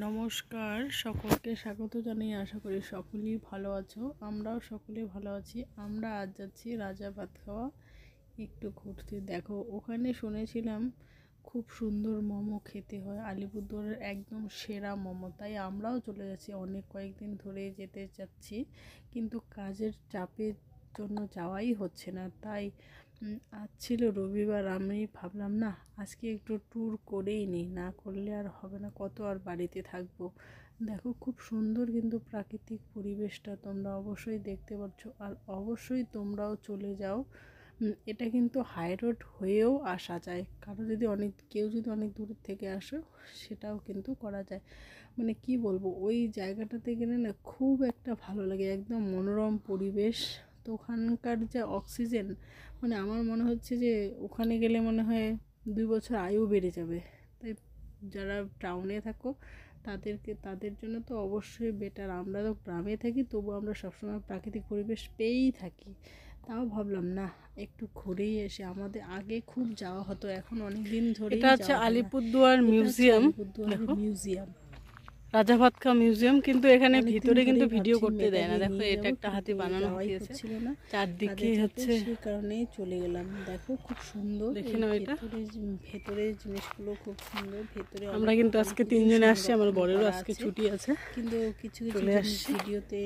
নমস্কার, সকলকে স্বাগত জানাই। আশা করি সকলেই ভালো আছো। আমরাও সকলেই ভালো আছি। আমরা আজ যাচ্ছি রাজা ভাতখাওয়া একটু ঘুরতে। দেখো, ওখানে শুনেছিলাম খুব সুন্দর মোমো খেতে হয়, আলিপুরদুয়ারের একদম সেরা মোমো। তাই আমরাও চলে যাচ্ছি, কয়েকদিন ধরে যেতে চাচ্ছি, কিন্তু কাজের চাপের জন্য যাওয়াই হচ্ছে না। তাই আজ ছিল রবিবার, আমি ভাবলাম না আজকে একটু ট্যুর করেই নিই, না করলে আর হবে না, কত আর বাড়িতে থাকবো। দেখো, খুব সুন্দর কিন্তু প্রাকৃতিক পরিবেশটা তোমরা অবশ্যই দেখতে পাচ্ছ। আর অবশ্যই তোমরাও চলে যাও। এটা কিন্তু হাই রোড হয়েও আসা যায়, কেউ যদি অনেক দূরের থেকে আসো সেটাও কিন্তু করা যায়। মানে কি বলবো, ওই জায়গাটাতে গেলে না খুব একটা ভালো লাগে, একদম মনোরম পরিবেশ। তো ওখানকার যে অক্সিজেন, মানে আমার মনে হচ্ছে যে ওখানে গেলে মনে হয় 2 বছর আয়ু বেড়ে যাবে। তাই যারা টাউনে থাকো তাদের জন্য তো অবশ্যই বেটার। আমরা তো গ্রামে থাকি, তবু আমরা সবসময় প্রাকৃতিক পরিবেশ পেয়েই থাকি। তাও ভাবলাম না একটু ঘুরেই এসে, আমাদের আগে খুব যাওয়া হতো, এখন অনেক দিন ধরে। এটা হচ্ছে আলিপুরদুয়ার মিউজিয়াম। মিউজিয়াম, রাজা ভাতখাওয়া মিউজিয়াম। কিন্তু এখানে ভিতরে কিন্তু ভিডিও করতে দেয় না। দেখো, এটা একটা হাতি বানানো হয়েছে, চারদিকে হচ্ছে, সেই কারণেই চলে গেলাম। দেখো খুব সুন্দর, দেখে নাও, এটা ভেতরে জিনিসগুলো খুব সুন্দর। ভেতরে আমরা কিন্তু আজকে 3 জনে আসছি, আমার বরেরও আজকে ছুটি আছে, কিন্তু কিছু ভিডিওতে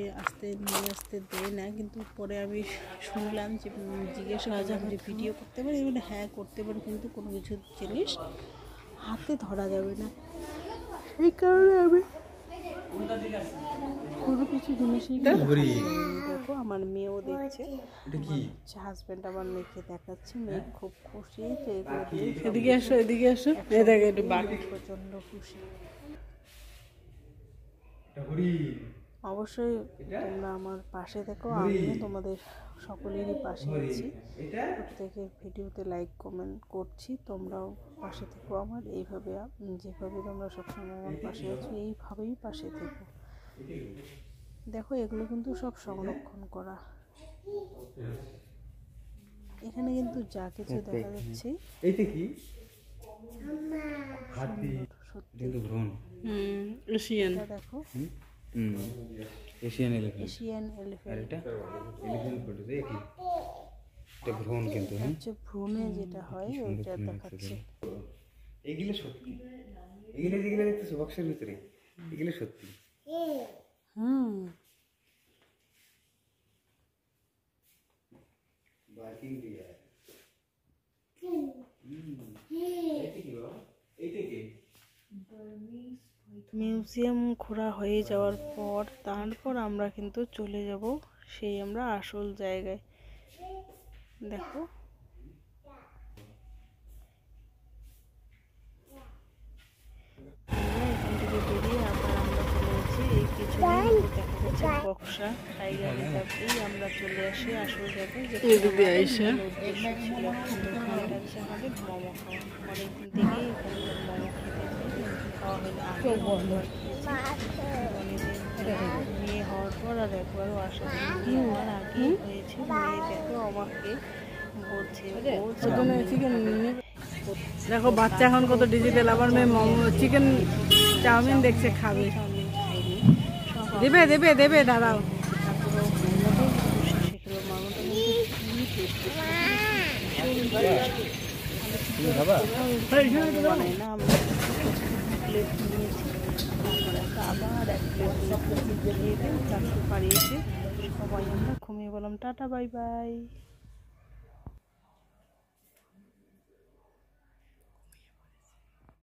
নিয়ে আসতে দেয় না। কিন্তু পরে আমি শুনলাম যে জিজ্ঞাসা করলাম যে ভিডিও করতে পারি, মানে হ্যাঁ করতে পারি, কিন্তু কোনো কিছু জিনিস হাতে ধরা যাবে না। এই কারণে আমি কোনো কিছু জিনিসই দেখো, আমার মেয়েও দেখছে, হাজব্যান্ড আমার মেয়েকে দেখাচ্ছে, মেয়ে খুব খুশি। এদিকে আসো, এদিকে আসো, প্রচন্ড খুশি। অবশ্যই তোমরা আমার পাশে দেখো, আমিও তোমাদের সকলেরই পাশে আছি। প্রত্যেকের ভিডিওতে লাইক কমেন্ট করছি, তোমরাও পাশে থেকো আমার। এইভাবে যেভাবে তোমরা সবসময় আমার পাশে আছো, এইভাবেই পাশে থেকো। দেখো, এগুলো কিন্তু সব সংরক্ষণ করা। এখানে কিন্তু যা কিছু দেখা যাচ্ছে, এশিয়ান, দেখো এশিয়ান এলিফ্যান্ট। এটা ভ্রূণ, কিন্তু হচ্ছে ভ্রূণে যেটা হয় ওইটা দেখাচ্ছে। এগুলো সত্যি, এগুলো যেগুলো দেখতেছো বক্সের ভিতরে, এগুলো সত্যি। মিউজিয়াম ঘোরা হয়ে যাওয়ার পর তারপর আমরা কিন্তু চলে যাব সেই আমরা আসল জায়গায়। দেখো, এখান থেকে বেরিয়ে আবার আমরা চলে যাচ্ছি, এই পিছনে দেখা যাচ্ছে বক্সা টাইগার রিজার্ভ। আমরা চলে আসি আসল জায়গায়, যেটা উদ্দেশ্য ছিল ওখানে যাচ্ছে আমাদের মোমো খাওয়া। অনেকদিন থেকেই এখানে মোমো খেতে খাওয়া হয়নি, আগে মেয়ে হওয়ার পর আর একবারও আসা হয়নি। হওয়ার আগেই হয়েছে। মেয়ে দেখো আমাকে বলছে দেখো, বাচ্চা এখন কত ডিজিটাল। আবার মেয়ে মোমো, চিকেন চাউমিন দেখছে, খাবে, দেবে দেবে দেবে, দাঁড়াও। আবার এক প্লেট সবাই আমরা ঘুমিয়ে বললাম টাটা বাই বাই।